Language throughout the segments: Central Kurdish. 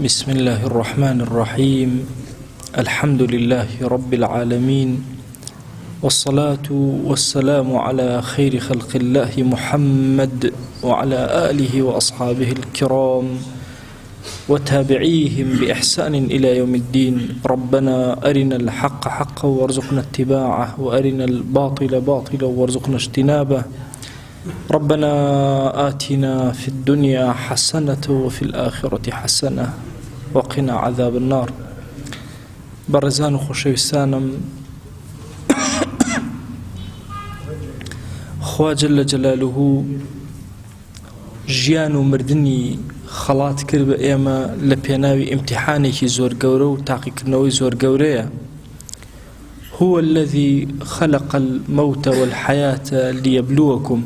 بسم الله الرحمن الرحيم. الحمد لله رب العالمين، والصلاة والسلام على خير خلق الله محمد وعلى آله وأصحابه الكرام وتابعيهم بإحسان إلى يوم الدين. ربنا أرنا الحق حقا وارزقنا اتباعه، وأرنا الباطل باطلا وارزقنا اجتنابه. ربنا آتنا في الدنيا حسنة وفي الآخرة حسنة وقنا عذاب النار. برزان خوشويستانم، خوا جل جلاله ژیان و مردنی خەڵات کرد بە ئێمە لە پێناوی ئیمتیحانێکی زۆر گەورە و تاقیکردنەوەی زۆر گەورەیە. هو الذي خلق الموت والحياة ليبلوكم.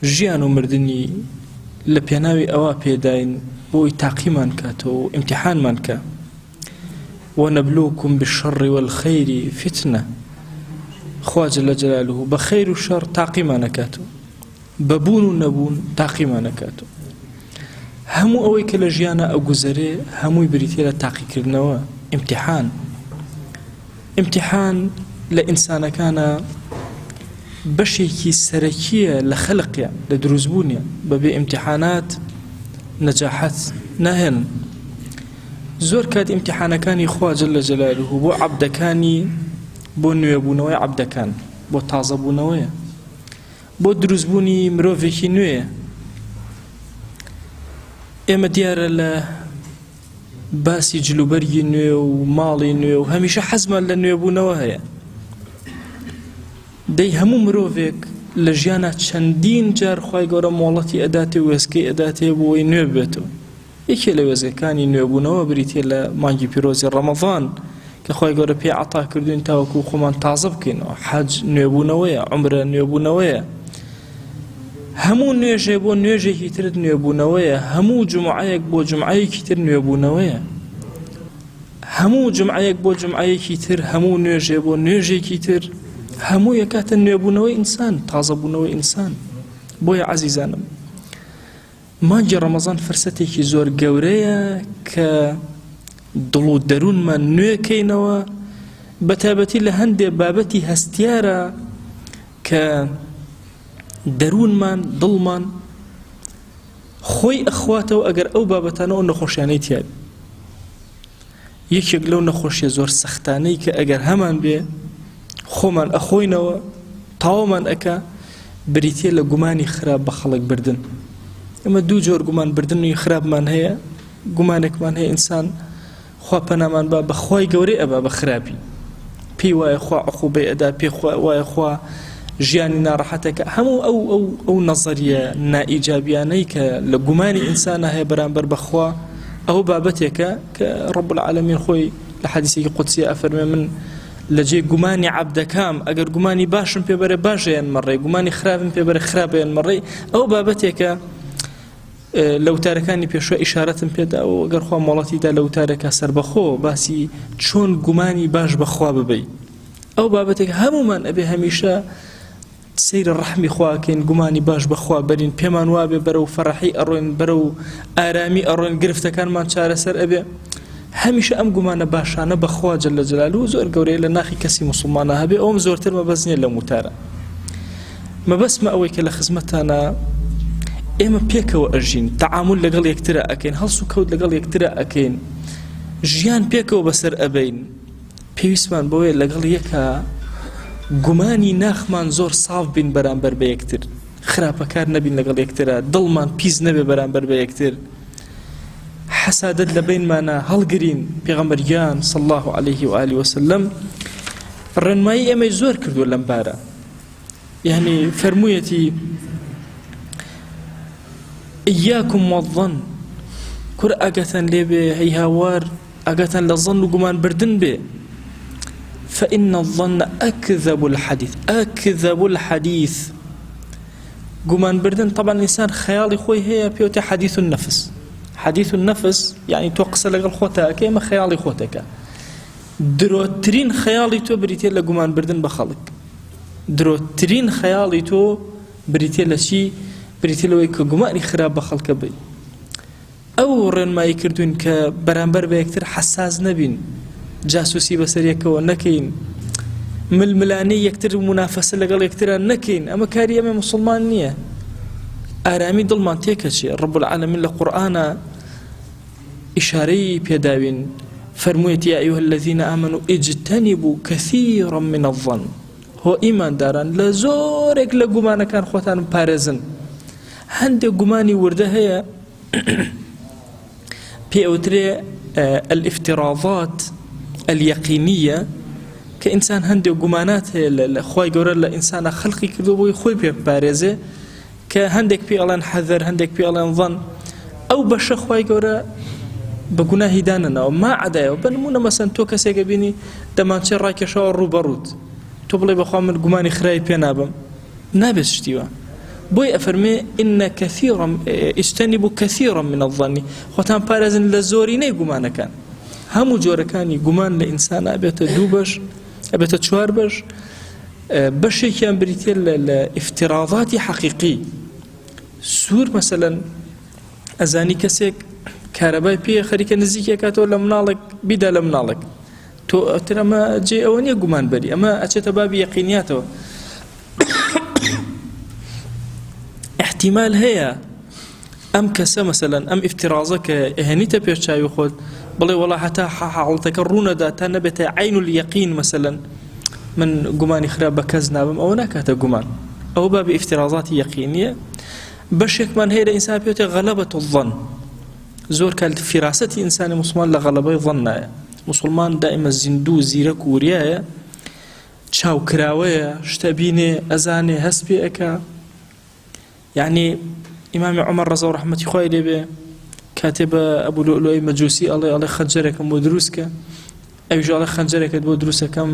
ژیان و مردنی لە پێناوی ئەوە پێداین بۆی تاقیمان کاتەوە و ئیمتیحانمان کە. ونبلوكم بالشر والخير فتنة. خوا جل جلاله بخير و شر تاقیمان کاتەوە، ببون و نەبوون تاقیمان کاتەوە. هەموو ئەوەی کە لە ژیانە ئەو گوزەرێ هەمووی بریتێ لە تاقیکردنەوە. ئیمتیحان لە ئینسانەکانە بەشێکی سەرەکیە لە خەلقیە، لە دروستبوونیە. بەبێ ئیمتیحانات نەجاحەت ناهێنن. زۆر کات ئیمتیحانەکانی خوا جل جلاله بۆ عەبدەکانی، بۆ نوێبوونەوەی عەبدەکان، بۆ تازەبوونەوەیە، بۆ دروستبوونی مرۆڤێکی نوێیە. ئێمە دیارە لە باسی جلوبەرگی نوێ و ماڵی نوێ و هەمیشە حەزمان لە نوێبوونەوە هەیە. دەی هەموو مرۆڤێک لە ژیانە چەندین جار خوای گەورە مۆڵەتی ئەداتێ و وێستگەی ئەداتێ بۆی نوێ بێتەوە. یەکێ لە وێزەکانی نوێبوونەوە بریتێ لە مانگی پیرۆزی ڕەمەضان کە خوای گەورە پێی عەتا کردوین تاوەکو خۆمان تازە بکەینەوە. حەج نوێبوونەوەیە، عومرە نوێبوونەوەیە. هەموو نوێژێ بۆ نوێژێکی ترت نوێبوونەوەیە، هەموو جومعەیەک بۆ جومعەیەکی تر نوێبوونەوەیە، هەموو جومعەیەک بۆ جومعەیەکی تر، هەموو نوێژێ بۆ نوێژێکی تر، هەموو یەکاتە نوێبوونەوەی ئینسان، تازەبوونەوەی ئینسان. بۆیە عەزیزانم، مانگی ڕەمەزان فرسەتێکی زۆر گەورەیە کە دڵ و دەروونمان نوێکەینەوە، بەتایبەتی لە هەندێ بابەتی هەستیارە کە دەروونمان، دڵمان خۆی ئەخواتەوە ئەگەر ئەو بابەتانەوە نەخۆشیانەی تیاب. یەکێک لەو نەخۆشیە زۆر سەختانەی کە ئەگەر هەمان بێ خۆمان ئەخۆینەوە، تاوەمان ئەکا، بریتێ لە گومانی خراپ بە خەڵک بردن. ئەمە دوو جۆر گومان بردنی خراپمان هەیە. گومانێکمان هەیە ئینسان خوا پەنامان با بە خوای گەورەی ئەبا بە خراپی، پێی وایە خوا عقوبەی ئەدا، پێی وایە خوا ژیانی ناڕەحەتەکە. هەموو ئەو نەزەریە نائیجابیانەی کە لە گومانی ئینسانە هەیە بەرامبەر بەخوا، ئەو بابەتێکە کە ڕەب العالەمین خۆی لە حەدیثێکی قودسی ئەفەرمێ من لە جێ گومانی عەبدەکەم ئەگەر گومانی باشم پێبەرێ باشەیان مەڕێ، گومانی خراپم پێبەرێ خراپەیان مەڕێ. ئەو بابەتێکە لە وتارەکانی پێشوە ئیشارەتم پێدا و ئەگەر خوا مۆڵەتیدا لە وتارێکە سەربەخۆ باسی چۆن گومانی باش بەخوا ببەی. ئەو بابەتێک هەمومان ئەبێ هەمیشە سەیرە ڕەحمی خواکەین، گومانی باش بەخوا بەرین، پێمان وابێ بەرەو فەرەحی ئەڕۆین، بەرەو ئارامی ئەڕۆین، گرفتەکانمان چارەسەر ئەبێ. هەمیشە ئەم گومانە باشانە بەخوا جەل جەلاله زۆر گەورەیە لە ناخی کەسی موسڵمانە هەبێ. ئەوم زۆرتر مەبەست نییە لە وتارە. مەبەستمە ئەوەی کە لە خزمەتانە ئێمە پێکەوە ئەژین، تەعامل لەگەڵ یەکترە ئەکەین، هەڵس و کەوت لەگەڵ یەکترە ئەکەین، ژیان پێکەوە بەسەر ئەبەین. پێویستمان بۆیە لەگەڵ یەکە گومانی ناخمان زۆر ساف بین بەرامبەر بە یەکتر، خراپەکار نەبین لەگەڵ یەکترە، دڵمان پیس نەبێ بەرامبەر بە یەکتر، حەسادەت لە بینمانە هەڵگرین. پێغەمبەریان صلی الله عليه و آله وسلم ڕێنمایی ئێمەی زۆر کردووە لەم بارە. یعنی فەرموویەتی ئیاکم وەظەن، کور ئاگاتان لێ بێ، هەی هاوار ئاگاتان لە ظەن و گومان بردن بێ. فإن الظن أكذب الحديث. أكذب الحديث. گومان بردن طبعا الإنسان خيالي خوي هي بيوتي حديث النفس. حديث النفس يعني توقس لقل خوتها كيما خيالي خوتك. دروترين خيالي تو بريتي لقمان بردن بخلق. دروترين خيالي تو بريتي لشي بريتي لويك گوماني خراب بخلق بي. ئەو ڕێنمایی کردوین کە بەرامبەر بە یەکتر حەساس نەبین، جاسوسی بەسەر یەکەوە نەکەین، ململانەی یەکتر منافەسە لەگەڵ یەکتران نەکەین. ئەمە کاری ئەمە موسڵمان نییە. ئارامی دڵمان تێکەچێ. ڕەب العالەمین لە قورئانە ئیشارەی پێداوین، فەرموویەتی یا ئەیها الذین ئامنوا اجتنبوا كثيرا من الظن. هۆ ئیمانداران لە زۆرێک لە گومانەکان خۆتان پارێزن. هەندێک گومانی وردە هەیە پێوترێ الافتراضات اليقينية، کە ئینسان هەندێک گومانات هەیە لە خوای گەورە لە ئینسانە خەڵقی کردو بۆی خۆی پێ بپارێزێ، کە هەندێک پێ ئەڵێن حەذەر، هەندێک پێ ئەڵێن ظن. ئەو بەشە خوای گەورە بە گوناهی دانەناوە ما عەدایەوە. بنمونە مەسەن تۆ کەسێکە بینی دەمانچێ ڕاکێشەوە ڕوبەڕووت، تۆ بڵێ بەخوا من گومانی خرای پێ نابم، نابێت شتیوە. بۆی ئەفەرمێ ئینە کەثیرا اجتنبوا كثيرا من الظن، خۆتان پارێزن لە زۆرینەی گومانەکان. هەموو جۆرەکانی گومان لە ئینسان ئەبێتە دوو بەش، ئەبێتە چوار بەش. بەشێکیان بریتێ لە افتراضاتی حەقیقی. سوور مەسەلەن ئەزانی کەسێک کارەبای پێ خەریکە نزیکێکاتەوە لە مناڵێک بیدا لە مناڵێک، تۆ ئەتر ئەمە جێ ئەوە نییە گومان بەری، ئەمە ئەچێتە بابی یەقینیاتەوە. احتیمال هەیە ئەم کەسە مەسەلەن ئەم ئفترازە کە ئەهێنیتە پێشچاوی خۆت بڵێ وەڵا هەتا حاڵتەکە ڕوونەدا تا نەبێتە عین اليەقین، مەسەلەن من گومانی خراپ بە کەس نابم، ئەوە ناکاتە گومان، ئەوە بابی ئفترازاتی یەقینیە. بەشێکمان هەیە لە ئینسان پێوتێ غەلەبەت الظن. زۆر کات فیراسەتی ئینسانی موسڵمان لە غەلەبەی ظن نایە. موسڵمان دائیمە زیندوو زیرەک و وریایە، چاوکراوەیە، شتە بینێ ئەزانێ هەست پێ ئەکا. یعنی ئیمامی عومەر ڕەزا و ڕەحمەتی خوای لێبێ کاتێ بە ئەبوو لؤلؤی مەجوسی ئەڵێ خەنجەرێکم بۆ دروستکە، ئەویش ئەڵێ خەنجەرێکت بۆ دروستەکەم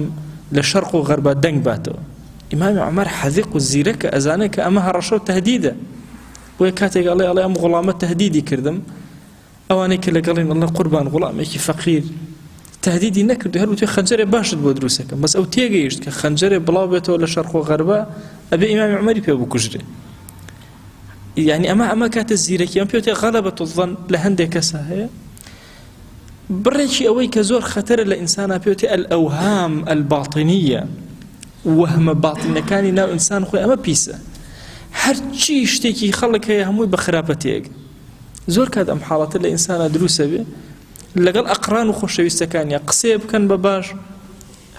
لە شەرق و غەربە دەنگ باتەوە. ئیمامی عومەر حەذیق و زیرەکە ئەزانێ کە ئەمە هەڕەشە و تەهدیدە، بۆیە کاتێک ئەڵێ ئەم غوڵامە تەهدیدی کردم، ئەوانەی کە لەگەڵین ئەڵێ قوربان غوڵامێکی فەقیر تهدیدی نەکردو، هەر وتێ خەنجەرێ باشت بۆ دروستەکەم، بەس ئەو تێگەیشت کە خەنجەرێ بڵاو بێتەوە لە شەرق و غەربە ئەبێ ئیمامی عومەری پێ بکوژرێ. يعني أما كانت الزيركي أم بيوتي غلبة الظن لهندي كسا هي بريشي أوي كزور خطر الإنسان بيوتي الأوهام الباطنية، وهم باطن كان ناو إنسان خوي أما بيسا هرچی شتێکی خەڵک هەیە هەمووی بە خراپەتێک. زۆر کات ئەم حاڵەتە لە ئینسانە دروستە بێ لەگەڵ ئەقران و خۆشەویستەکانیە قسێ بکەن بە باش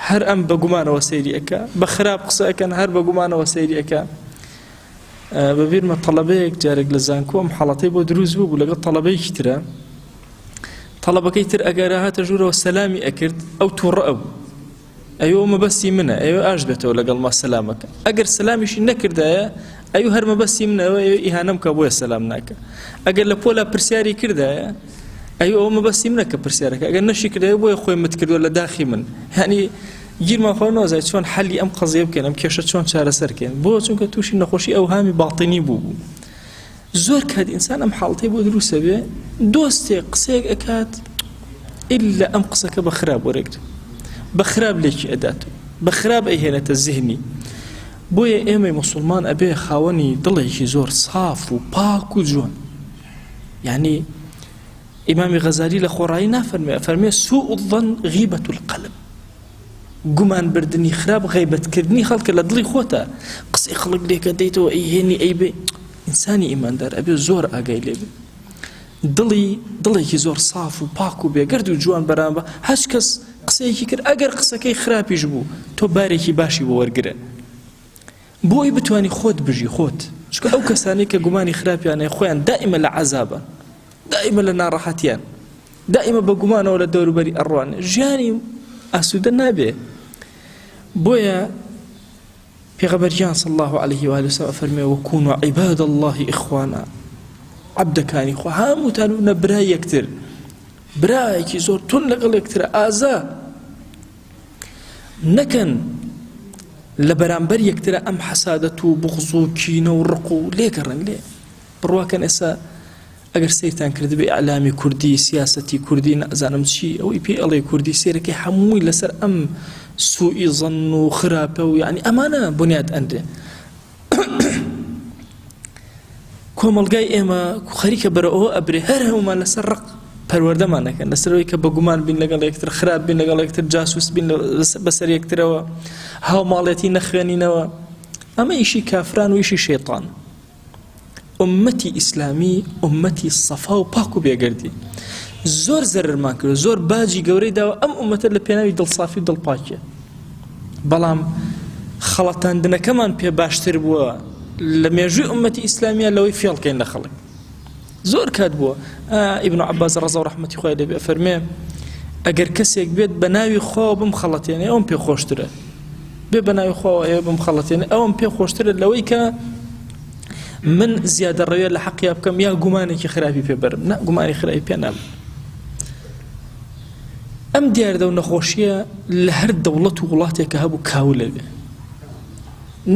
هەر ئەم بە گومانەوە سەیری ئەکا، بە خراپ قسە ئەکەن هەر بە گومانەوە سەیری ئەکا. بەبیرمە تەڵەبەیەک جارێک لە زانکۆ ئەم حاڵەتەی بۆ دروست بوو لەگەڵ تەڵەبەیەکی ترە، تەڵەبەکەی تر ئەگەرە هاتە ژوورەوە سەلامی ئەکرد، ئەو تووڕە ئەو ئەوە مەبەستی منە، ئەوە ئاش بێتەوە لەگەڵ ما سەلامەکە. ئەگەر سەلامیشی نەکردایە ئەوە هەر مەبەستی منەوە، ئەوە ئیهانەم کە بۆیە سەلام ناکە. ئەگەر لە پۆلا پرسیاری کردایە ئەوە مەبەستی منە کە پرسیارەکە، ئەگەر نەشی کردایە بۆیە خۆی مت کردووە لە داخی من. یعنی گیرمان خۆ نەوەزای چۆن حەلی ئەم قەزیە بکەین، ئەم کێشە چۆن چارەسەرکەین، بۆ چونکە تووشی نەخۆشی ئەوهامی باڵتینی بوو. زۆر کات ئینسان ئەم حاڵەتەی بۆ دروستە بێ دۆستێک قسەیەک ئەکات ئیلا ئەم قسەکە بە خراپ وەرەگرێت، بە خراپ لێکی ئەداتەوە، بە خراپ ئەیهێنێتە زیهنی. بۆیە ئێمەی موسڵمان ئەبێ خاوەنی دڵێکی زۆر صاف و پاک و جوان. یعنی ئیمامی غەزالی لە خۆڕایی نافەرمێ، ئەفەرمێ سوء الظن غیبەة القەلب، گومان بردنی خراپ غیبەتکردنی خەڵکە لە دڵی خۆتە، قسەی خەڵک لێکە دەیتەوە ئەیهێنی ئەیبێ. ئینسانی ئیماندار ئەبێ زۆر ئاگای لێ بێ، دڵێکی زۆر صاف و پاک و بێگەرد و جوان بەرامبەر هەچ کەس قسەیەکی کرد ئەگەر قسەکەی خراپیش بوو تۆ بارێکی باشی بۆ وەرگرە، بۆی بتوانی خۆت بژی خۆت. چونکە ئەو کەسانی کە گومانی خراپیانەیە خۆیان دائیمە لە عەزابە، دائیمە لە ناڕەحەتیان، دائیمە بە گومانەوە لە دەوروبەری ئەڕوانێ، ژیانی ئاسوودە نابێ. بۆیە پێغەمبەریان صلی الله عليه و آله وسلم فەرمێ وەکونوا عیباد الله ئیخوانا، عەبدەکانی خوا هەمووتان بنە برای یەکتر، برایەکی زۆر تون لەگەڵ یەکترە، ئازا نەکەن لە بەرامبەر یەکترە ئەم حەسادەت و بغض و کینە و ڕق و لێگەڕن لێ بڕواکەن. ئێستا ئەگەر سیرتان کرد بێ ئەعلامی کوردی، سیاسەتی کوردی، نەزانم چی، ئەوەی پێ ئەڵێ کوردی سێرەکەی هەمووی لەسەر ئەم سوئی ظن و خراپە و یعنی ئەمانە بنیاد ئەندێ. کۆمەڵگای ئێمە خەریکە بەرەوە ئەبرێ هەر هەمومان لەسەر ڕق پەروەردەمانەکەن لەسەرەوەی کە بە گومان بین لەگەڵ یەکتر خراپ بین لەگەڵ یەکتر جاسوس بین بەسەر یەکترەوە هاوماڵێتی نەخوێنینەوە ئەمە ئیشی کافران و ئیشی شەیطان ئومەتی ئیسلامی ئومەتی سەفا و پاک و بێگەردی زۆر زەررمان کرد زۆر باجی گەورەی داوە ئەم ئومەتە لە پێناوی دڵسافی و دڵپاکیە بەڵام خەڵەتاندنەکەمان پێ باشتر بووە لە مێژووی ئومەتی ئیسلامیە لەوەی فێڵکەین لە خەڵک زۆر کات بووە ئیبن عەباس ڕەزا و ڕەحمەتی خوای لێبێ فەرمێ ئەگەر کەسێک بێت بە ناوی خوا بم خەڵەتێنێ ئەوم پێ خۆشترە بێ بە ناوی خوا ئێوە بم خەڵەتێنێ ئەوم پێ خۆشترە لەوەی کە من زیادە ڕەوێ لە حەقیا بکەم یا گومانێکی خراپی پێ بەرم نا گومانی خراپی پێ نام ئەم دیاردە و نەخۆشیە لە هەر دەوڵەت و وڵاتێکە هەبوو کاو لەوێ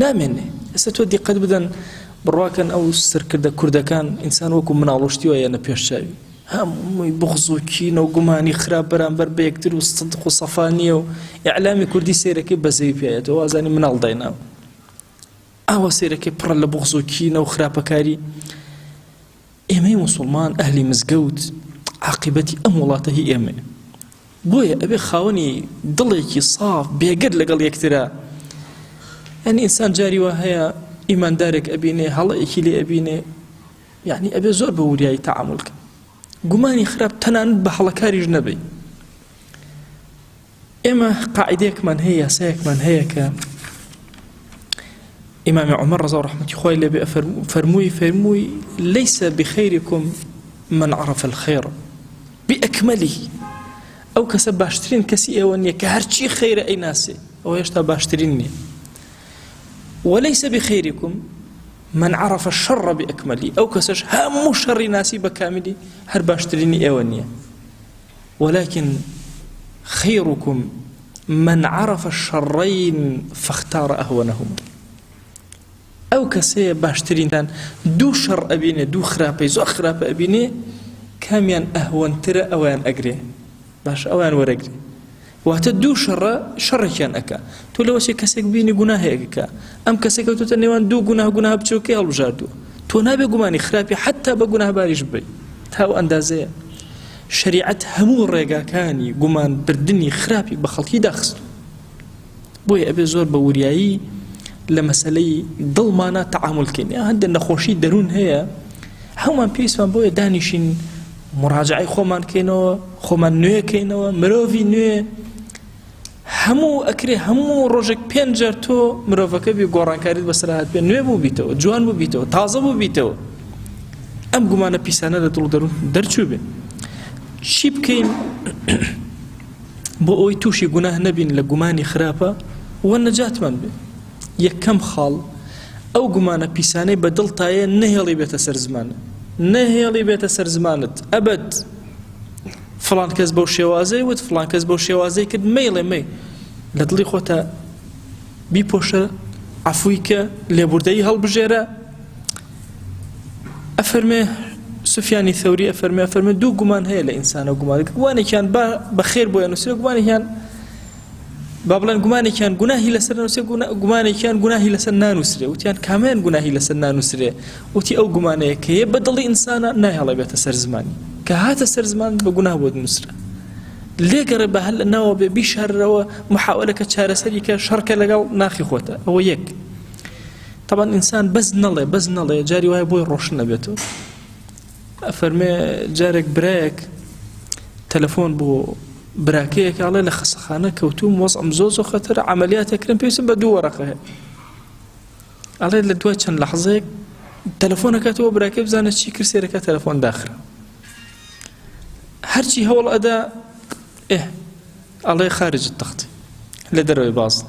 نامێنێ ئێستا تۆ دیقەت بدەن بڕواکەن ئەو سەرکردە کوردەکان ئینسان وەکو مناڵۆشتی وایە نەپێشچاوی هەمووی بغز و کینە و گومانی خراپ بەرامبەر بە یەکتر و سەدق و سەفا نییە و ئیعلامی کوردی سەیرەکەی بەزەوی پێایەتەوە وازانی مناڵ دایناوە ئاوا سەیرەکەی پڕە لە بغز و کینە و خراپەکاری ئێمەی موسڵمان ئەهلی مزگەوت عاقبەتی ئەم وڵاتە هی ئێمە بۆیە ئەبێ خاوەنی دڵێکی ساف بێگەر لەگەڵ یەکترە یعنی ئینسان جاری وا هەیە ئیماندارێک ئەبینێ هەڵەیەکی لێ ئەبینێ یعنی ئەبێ زۆر بە وریایی تەعامل کە گومانی خراپ تەنانەت بە هەڵەکاریش نەبێ ئێمە قاعیدەیەکمان هەیە یاسایەکمان هەیە کە ئیمام عومەر ڕەزا و ڕەحمەتی خوای لێبێ فەرمووی لەیسە بخەیرکم من عرف الخير بأكمله ئەو کەسە باشترین کەسی ئێوە نییە کە هەرچی خەیرە ئەیناسێ ئەوە هێشتا باشترین نییە وليس بخيركم من عرف الشر بأكمله أو كسش هم شر ناسي بكامله هر باشتريني أيوانية ولكن خيركم من عرف الشرين فاختار أهونهما أو كسي باشترين تان دو شر أبيني دو خرابي زو خراب أبيني كاميان أهون ترى أوان أقري باش أوان ورقري وهتا دو شر كان أكا تو لو شي كسيك بيني گناه أكا أم كسيك تو تنوان دو گناه بچوكي هالبجاردو تو نابي گماني خرابي حتى بگناه باريش بي تاو أندازية شريعة همو الرقا كاني گمان بردني خرابي بخلقي داخستو بوي أبي زور بوريايي لمسألة ضلمانا تعامل كيني هندن نخوشي درون هيا همان بيسمان بوي دانيشين مراجعي خومان كينو خومان نوية كينو مروفي نوية همو أكري همو روجك بينجر تو مروفك بي قران كاريد بسراحات بي نوية بو بيتو جوان بو بيتو تازه بو بيتو أم قمانا بيسانا لطول درون درچو بي چي بكين بو اوي توشي گناه نبين لقماني خرابة والنجاة من بي يكم خال أو قمانا بيساني بدل تايا نهيلي بيتا سر زمانه نهيلي بيتا سر زمانت أبد فلان كز بو شوازي ود فلان كز بو شوازي كد ميلي مي لدلي خوتا بيبوشا عفويك لبردي هالبجيرة أفرمي سفياني ثوري أفرمي دو قمان هي لإنسان وقمان قماني كان بخير بو ينسي قماني كان بابلان قماني كان قناهي لسر نسري قماني كان قناهي لسر نانسري وتيان كمان قناهي لسر نانسري وتي أو قماني كي بدلي إنسانا ناهي الله بيت سر زماني كهات سر زمان بقناه بود نسرة ليه قرب هل ناو بشر ومحاولة كشار سريك شركة لقال ناخي خوته هو يك طبعا إنسان بز نلي جاري وهاي بوي روشنا بيته أفرمي جارك براك تلفون بو براكيك على لخصخانة كوتوم وضع مزوز خطر عمليات أكرم بيسم بدو ورقه على لدواتشن لحظة تلفونك تو براكي بزانة شي كرسيرك تلفون داخل هرشي هو الأداء الله خارج التخطي لدروي باص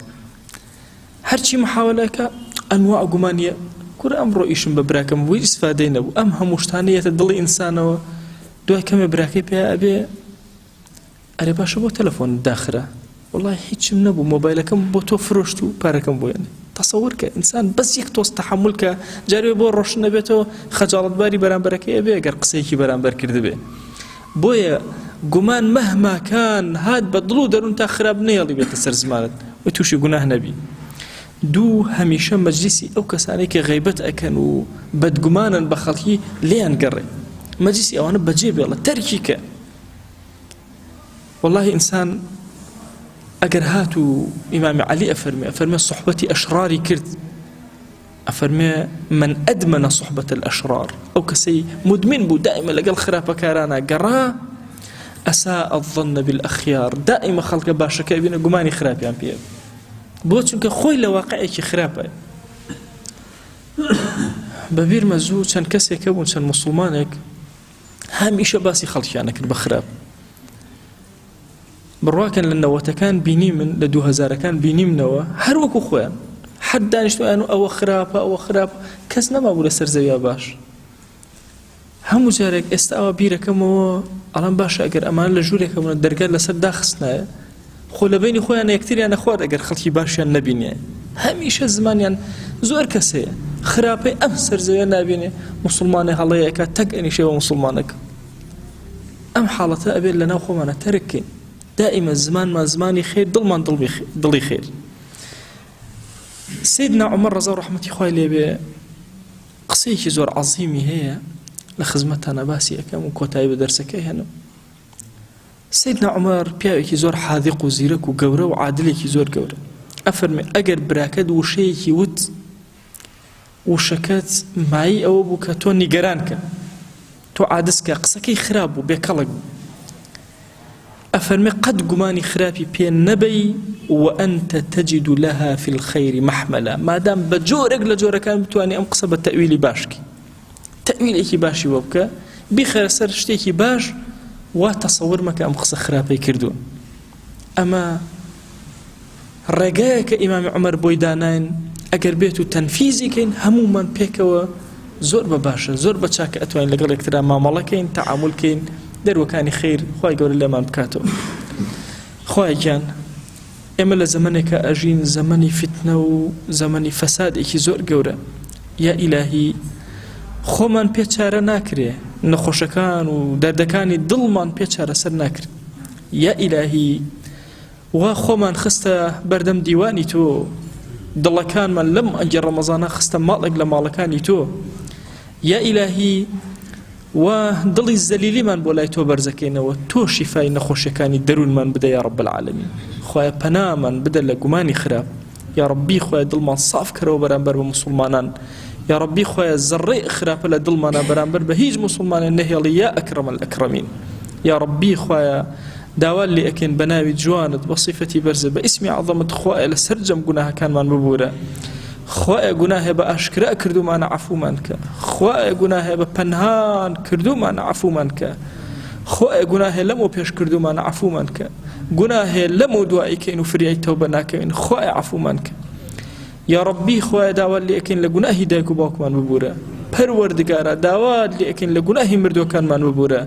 هرشي محاولة أنواع قمانية كل أمر إيشن ببراكم ويستفادين أبو أمها مشتانية تدلي إنسان دواء كم براكي بها أبي أريباش بو تلفون داخله والله هيك من أبو موبايلكم بو توفرشتو باركم بو يعني تصورك إنسان بس يكتوس تحملك جاري بو روشنا بيتو خجالت باري بران بركي أبي أقر قصيكي بران بركر دبي بويا قمان مهما كان هاد بدلو درون تاخراب نيالي بيت السر زمانت وتوشي قناه نبي دوو هەمیشە مەجلیسی ئەو کەسانەی کە غەیبەت ئەکەن و بەدگومانن بە خەڵکی لێیان گەڕێ مەجلیسی ئەوانە بەجێ بێڵە تەرکی کە والله ئینسان ئەگەر هات و ئیمامی عەلی ئەفەرمێ سوحبەتی ئەشراری کرد ئەفەرمێ من ئەدمەنە سوحبەت الأشرار ئەو کەسەی مدمن بوو دائیمە لەگەڵ خراپەکارانە گەڕا ئەساء الظن بالأخيار دائیمە خەڵکە باشەکە بینە گومانی خراپیان پێ بۆ چونکە خۆی لە واقعێکی خراپە بەبیرمە زوو چەند کەسێکە بوون چەند موسڵمانێک هەمیشە باسی خەڵکیانە کرد بە خراپ بڕواکەن لە نەوەتەکان بینی من لە 2000ەکان بینیمنەوە هەر وەکو خۆیان حد دانیشتویان و ئەوە خراپە کەس نەمابوو لەسەر زەویا باش هەموو جارێک ئێستا ئەوە بیرەکەمەوە ئەڵام باشە ئەگەر ئەمان لە ژوورێکەمونە دەرگا لەسەر داخستنایە خۆ لە بینی خۆیان یەکتریان نەخوارد ئەگەر خەڵکی باشیان نەبینێ هەمیشە زمانیان زۆر کەسەیە خراپەی ئەم سەرزەویە نابینێ مسلمانێ هەڵەیەکە تەک ئەنیشەوە مسلمانەکە ئەم حاڵەتە ئەبێت لەناو خۆمانە تەرکین دائما زمانمان زمانی خێر دڵمان دڵی خێر سيدنا عمر رضا رحمەتی خوای لێبێ قسەیەکی زۆر عەزیمی هەیە لە خزمەتانە باسی ئەەکەم و کۆتایی بە دەرسەکەی هەنم سيدنا عمر پیاوێکی زۆر حاذق و زیرەک و گەورە و عادلێکی زۆر گەورە ئەفەرمێ ئەگەر براکەت وشەیەکی وت وشەکەت مایی ئەوە بوو کە تۆ نیگەران کە تۆ عادسکە قسەکەی خراپ بوو بێکەڵک بوو ئەفەرمێ قەت گومانی خراپی پێ نەبەی وأنت تجد لها في الخير محملا مادام بجورك لجوركان بتواني أم قصة بالتأويل باشكي تأويل إيكي باشي وبكا بخير سر شتيكي باش وتصور مكا أم قصة خرابي كردون أما رقاك إمام عمر بويدانين أقر بيتو تنفيزي كين همو من بيكوا زور بباشا زور بچاك أتواني لقل اكترا معاملة كين تعامل كين درو كاني خير خواهي قول الله ما بكاتو خواهي جان ئێمە لە زەمانێکە ئەژین زەمانی فتنە و زەمانی فەسادێکی زۆر گەورە یا ئیلاهی خۆمان پێچارە ناکرێ نەخۆشەکان و دەردەکانی دڵمان پێچارە سەر ناکرێت یا ئیلاهی وا خۆمان خستە بەردەم دیوانی تۆ دڵەکانمان لەم ئەنگی ڕەمەزانە خستە ماڵێک لە ماڵەکانی تۆ یا ئیلاهی و دڵی زەلیلیمان بۆ لای تۆ بەرزەکەینەوە تۆ شیفای نەخۆشیەکانی دەروونمان بدە یا رب العالمین خوای پەنامان بدە لە گومانی خراپ یا ربی خوای دڵمان صاف کەرەوە بەرامبەر بە مسلمانان یا ربی خوای زەڕێ خراپە لە دڵمانە بەرامبەر بە هیچ مسلمانێک نەهێڵی یا ئەکرەم الئەکرەمین یا ربی خوای داوا لێ ئەکەین بە ناوی جوانت بە صیفەتی بەرزە بە ئیسمی عەظەمت خوای لەسەر جەم گوناهەکانمان ببورە خوای گوناهێ بە ئاشکرا کردومانە عەفومان کە خوای گوناهێ بە پەنهان کردومانە عەفومان کە خوای گوناهێ لەمەوە پێش کردومانە عەفومان کە گوناهێ لەمەوە دوایی کەین و فریای تەوبە ناکەین خوای عەفومان کە یا ربی خوای داوا لێ ئەکەین لە گوناهی دایک و باوکمان ببورە پەروەردگارە داوا لێ ئەکەین لە گوناهی مردوەکانمان ببورە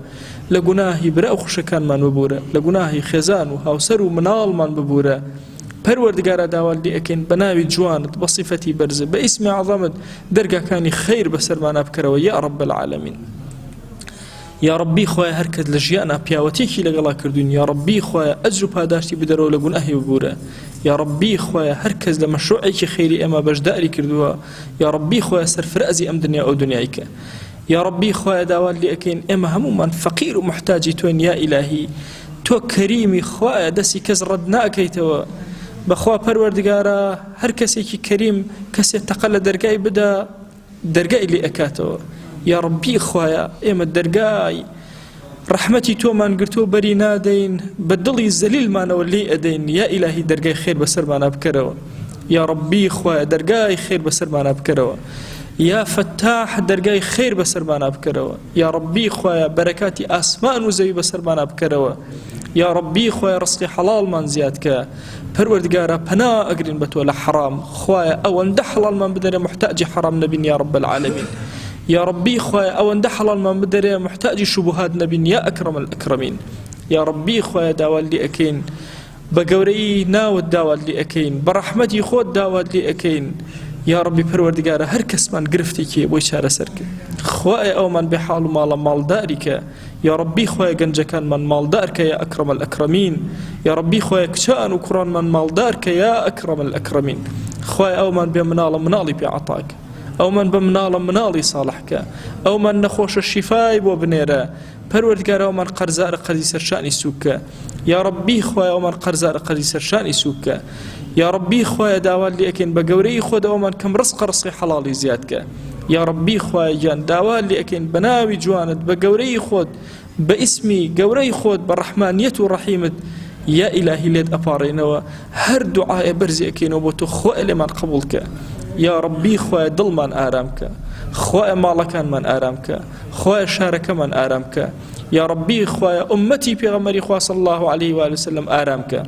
لە گوناهی برا و خوشەکانمان ببورە لە گوناهی خێزان و هاوسەر و مناڵمان ببورە پەروەردگارە داوا لێ ئەکەین بە ناوی جوانت بە صیفەتی بەرزە بە ئیسمی عەظەمت دەرگاکانی خەیر بەسەرمانە بکەرەوە یا رب العالمین یا ربی خوای هەر کەس لە ژیانە پیاوەتێکی لەگەڵا کردوین یا ربی خوای ئەجر و پاداشتی بدەرەوە لە گوناهی ببورە یا ربی خوای هەر کەس لە مەشروعێکی خەیری ئێمە بەشداری کردووە یا ربی خوای سەرفرازی ئەم دنیا ئەو دنیایکە یا ربی خوای داوا لێ ئەکەین ئێمە هەمومان فەقیر و محتاجی تۆین یا ئیلاهی تۆ کەریمی خوای دەستی کەس ڕەت ناکەیتەوە بەخوا پەروەردگارە هەر کەسێکی کەریم کەسێک تەقە لە دەرگای بدە دەرگای لێ ئەکاتەوە یا ربی خوایە ئێمە دەرگای ڕەحمەتی تۆمان گرتۆ بەری نادەین بە دڵی زەلیلمانەوە لێ ئەدەین یا ئیلاهی دەرگای خێر بەسەرمانە بکەرەوە یا ربی خوایە دەرگای خێر بەسەرمانە بکەرەوە یا فتاح دەرگای خێر بەسەرمانە بکەرەوە یا ربی خوایە بەرەکاتی ئاسمان و زەوی بەسەرمانە بکەرەوە یا ربی خوای ڕزقی حەڵاڵمان زیادکە پەروەردگارە پەنا ئەگرین بە تۆ لە حەرام خوایە ئەوەندە حەڵاڵمان بدەرێ محتاجی حەرام نەبین یا رب العالمین یا ربی خوای ئەوەندە حەڵاڵمان بدەرێ محتاجی شوبهات نەبین یا ئەکرەم الئەکرەمین یا ربی خوای داوا لێ ئەکەین بە گەورەی ناوت داوات لێ ئەکەین بە ڕەحمەتی خۆت داوات لێ ئەکەین یا ربی پەروەردگارە هەر کەسمان گرفتێکی بۆی چارەسەر کرد خوای ئەومان بێ حاڵ و ماڵە ماڵداری کە یا ربی خوای گەنجەکانمان ماڵدار کە یا ئەکرەم الئەکرەمین یا ربی خوای کچان و کوڕانمان ماڵدار کە یا ئەکرەم الئەکرەمین خوای ئەومان بێ مناڵە مناڵی پێ عەتاکە ئەومان بە مناڵە مناڵی ساڵحکە ئەومان نەخۆشە شیفای بۆ بنێرە پەروەردگارە ئەومان قەرزارە قەرزی سەرشانی سووکە یا ڕەبی خوای ئەومان قەرزارە قەرزی سەرشانی سووکە یا ڕەبی خوایە داوا لێ ئەکەین بە گەورەی خۆت ئەومان کەم ڕزقی حەڵاڵی زیادکە یا ڕەبی خوای گیان داوا لێ ئەکەین بە ناوی جوانت بە گەورەی خۆت بە ئیسمی گەورەی خۆت بە ڕەحمانیەت و ڕەحیمت یا ئیلاهی لێت ئەپاڕێنەوە هەر دوعایە بەرزی ئەکەینەوە بۆ تۆ خۆی لێمان قبوڵکە یا ڕەبی خوای دڵمان ئارامکە خوای ماڵەکانمان ئارامکە خوای شارەکەمان ئارامکە یا ڕەبی خوای ئومەتی پێغەمبەری خوا صلی الله علیه و آله وسلم ئارامکە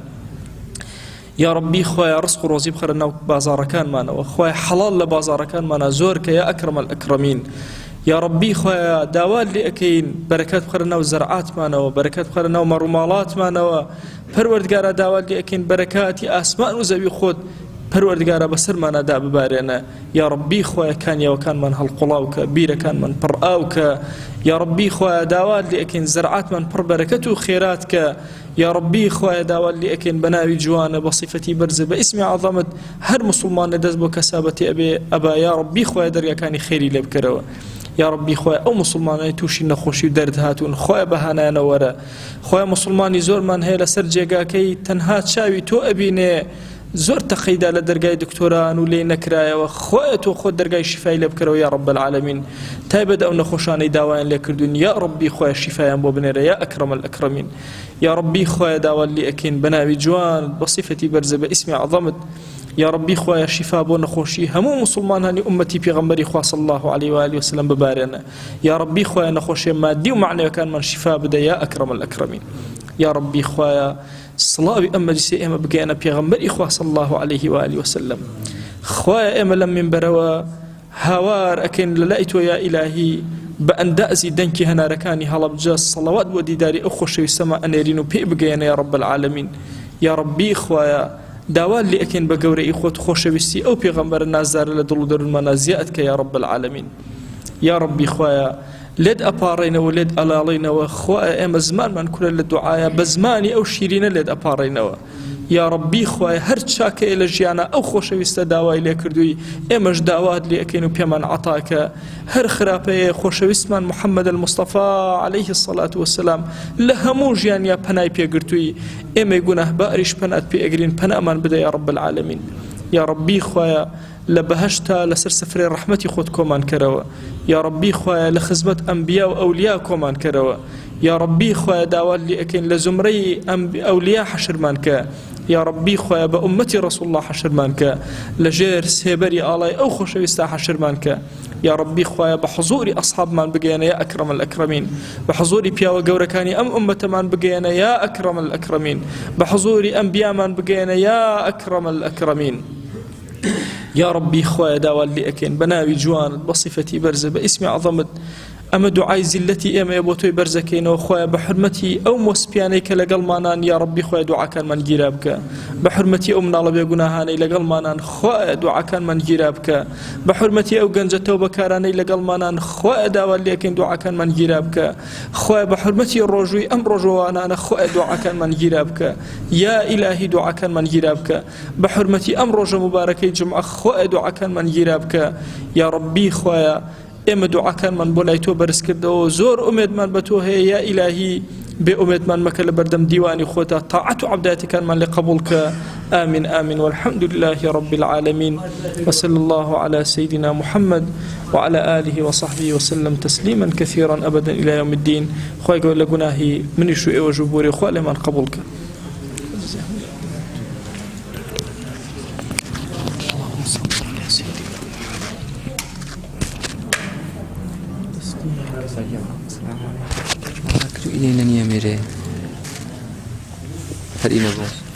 یا ڕەبی خوای ڕزق و ڕۆزی بخەرە ناو بازاڕەکانمانەوە خوای حەڵال لە بازاڕەکانمانە زۆر کە یا ئەکرەم الئەکرەمین یا ڕەبی خوایە داوا لێ ئەکەین بەرەکەت بخەرە ناو زەرعاتمانەوە بەرەکەت بخەرە ناو مەڕووماڵاتمانەوە پەروەردگارە داوا لێ ئەکەین بەرەکاتی ئاسمان و زەوی خۆت پەروەردگارە بەسەرمانەدا ببارێنە یا ڕەبی خوایە کانیاوەکانمان هەڵقوڵاوکە بیرەکانمان پڕ ئاوکە یا ڕەبی خوایە داوا لێ ئەکەین زەرعاتمان پڕ بەرەکەت و خێراتکە یا ڕەبی خوایە داوا لێ ئەکەین بە ناوی جوانە بە صیفەتی بەرزە بە ئیسمی عەظەمت هەر موسڵمانە دەست بۆ کەسابەتی ئەبا یا ڕەبی خوایە دەرگاکانی خێری لێ بکەرەوە یا ڕەبی خوای ئەو موسڵمانانی تووشی نەخۆشی و دەرد هاتوون خوای بەهانایانە وەرە خوای موسڵمانی زۆرمان هەیە لەسەر جێگاکەی تەنها چاوی تۆ ئەبینێ زۆر تەقیدا لە دەرگای دکتۆران و لێ نەکرایەوە خوایە تۆ خۆت دەرگای شیفای لێ بکەرەوە یا ڕەب العالەمین تایبەت ئەو نەخۆشانەی داوایان لێ کردوون یا ڕەبی خوای شیفایان بۆ بنێرە یا ئەکرەم الئەکرەمین یا ڕەبی خوای داوا لێ ئەکەین بە ناوی جوان بە صیفەتی بەرزە بە ئیسمی عەظەمت یا ڕەبی خوایە شیفا بۆ نەخۆشی هەموو موسڵمانانی ئومەتی پێغەمبەری خوا صلی الله علیه و آله وسلم ببارێنە یا ڕەبی خوایە نەخۆشیە مادی و معنەویەکانمان شیفا بدە یا ئەکرەم الئەکرەمین یا ڕەبی خوایە سڵاوی ئەم مەجلیسە ئێمە بگەیەنە پێغەمبەری خوا صلی الله علیه و آله وسلم خوایە ئێمە لەم منبەرەوە هاوار ئەکەین لەلای تۆ یا ئیلاهی بە ئەندازی دەنگی هەنارەکانی هەڵەبجە سەڵەوات بۆ دیداری ئەو خۆشەویستەمە ئەنێرین و پێی بگەیەنە یا ڕەب العالەمین یا ڕەبی خوایە داوا لێ ئەکەین بە گەورەی خۆت خۆشەویستی ئەو پێغەمبەرە نازدارە لە دڵ و دەروونمانە زیادکە یا ڕەب العالەمین یا ڕەبی خوایە لێت ئەپاڕێنەوە لێت ئەلاڵێنەوە خوایە ئێمە زمانمان کورە لە دوعایە بە زمانی ئەو شیرینە لێت ئەپاڕێنەوە یا ڕەبی خوایە هەر چاکەیە لە ژیانە ئەو خۆشەویستە داوای لێ کردووی ئێمەش داوات لێ ئەکەین و پێمان عەتاکە هەر خراپەیە خۆشەویستمان محەممەد المستەفا عەلەیه السەڵات وەسەلام لە هەموو ژیانیا پەنای پێگرتووی ئێمەی گوناهباریش پەنات پێ ئەگرین پەنامان بدە یا ڕەب العالەمین یا ڕەبی خوایە لە بەهەشتا لەسەر سفرەی ڕەحمەتی خۆت کۆمان کەرەوە یا ڕەبی خوایە لە خزمەت ئەنبیا و ئەولیا کۆمان کەرەوە یا ڕەبی خوایە داوات لێ ئەکەین لە زومرەی ئەولیا حەشرمان کە یا ڕەبی خوایە بە ئومەتی ڕەسوڵ الله حەشرمان کە لەژێر سێبەری ئاڵای ئەو خۆشەویستە حەشرمان کە یا ڕەبی خوایە بە حوزوری ئەصحابمان بگەیەنە یا ئەکرەم الئەکرەمین بە حوزوری پیاوە گەورەکانی ئەم ئومەتەمان بگەیەنە یا ئەکرەم الئەکرەمین بە حوزوری ئەنبیامان بگەیەنە یا ئەکرەم الئەکرەمین یا ڕەبی خوایە داوات لێ ئەکەین بە ناوی جوانت بە صیفەتی بەرزە بە ئیسمی عەظەمت ئەمە دوعای زیلەتی ئێمەیە بۆ تۆی بەرزەکەینەوە خوایە بە حورمەتی ئەو مۆسپیانەی کە لەگەڵمانان یا ڕەبی خوایە دوعاکانمان گیرا بکە بە حورمەتی ئەو مناڵە بێگوناهانەی لەگەڵمانان خوایە دوعاکانمان گیرا بکە بە حورمەتی ئەو گەنجە تەوبەکارانەی لەگەڵمانان خوایە داوات لێ ئەکەین دوعاکانمان گیرا بکە خوایە بە حورمەتی ڕۆژووی ئەم ڕۆژەوانانە خوایە دوعاکانمان گیرا بکە یا ئیلاهی دوعاکانمان گیرا بکە بە حورمەتی ئەم ڕۆژە مبارەکەی جومعە خوایە دوعاکانمان گیرا بکە یا ڕەبی خوایە ئێمە دوعاکانمان بۆ لای تۆ بەرز کردەوە زۆر ئومێدمان بە تۆ هەیە یا ئیلاهی بێ ئومێدمان مەکە لە بەردەم دیوانی خۆتە تاعەت و عەبداتەکانمان لێ قبوڵ کە آمين آمين والحمد لله رب العالمين وصلى الله على سيدنا محمد وعلى آله وصحبه وسلم تسليما كثيرا أبدا إلى يوم الدين خوي قول لقناهي من يشوئ وجبوري خوي لمن قبولك إلينا يا ميري هل إنا بوس